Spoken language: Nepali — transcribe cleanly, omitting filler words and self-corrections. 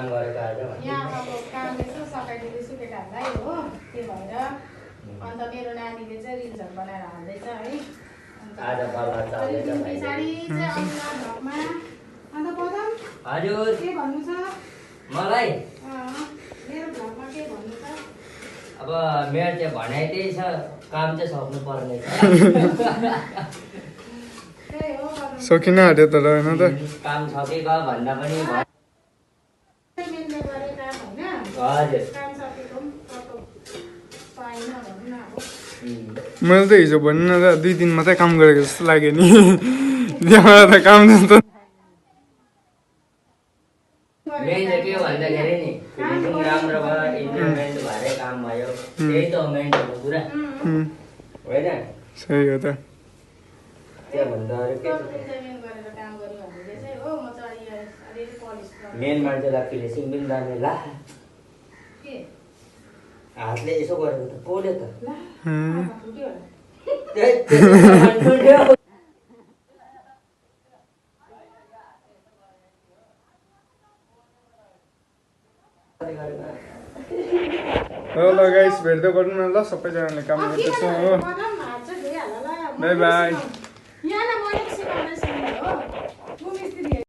काम गरेको आज यहाँ अब काम यसो सकाइदिँदैछु केटाहरूलाई हो त्यो भएर अन्त मेरो नानीले चाहिँ रिल्सहरू बनाएर हाल्दैछ है आज बल्ल चल्दैछ पछाडि चाहिँ अमिला भ्लगमा अन्त पदम हजुर के भन्नु छ मलाई मेरो भ्लगमा के भन्नु छ अब मेरो चाहिँ भनाइ त्यही छ काम चाहिँ सक्नु पर्ने छ त्यही हो पदम सकिन आँट्यो तर होइन त काम सकेको भन्दा पनि मिल्ने गरे काम होइन हजुर काम सकेको पनि पाएन भनौँ न अब मैले त हिजो भन्नु न त 2 दिन मात्रै काम गरेको जस्तो लाग्यो नि त्यहाँबाट त काम जस्तो मेन चाहिँ के भन्दाखेरि नि फिनिसिङ राम्रो भयो इम्प्लिमेन्ट भएरै काम भयो त्यही त हो मेन भएको कुरा होइन सही हो त त्योभन्दा अरू के इन्जोयमेन्ट गरेर काम गर्यो भनेदेखि चाहिँ हो म चाहिँ अलिअलि पलिस मेन मान्छेलाई फिनिसिङ पनि जाने ला के हातले यसो गरेको त पोल्यो त ला फुट्यो होला ल गाइस भेट्दै गर्नु न ल सबैजनाले काम गर्दैछ हो पदम हात चाहिँ धोइहाल ल बाई बाई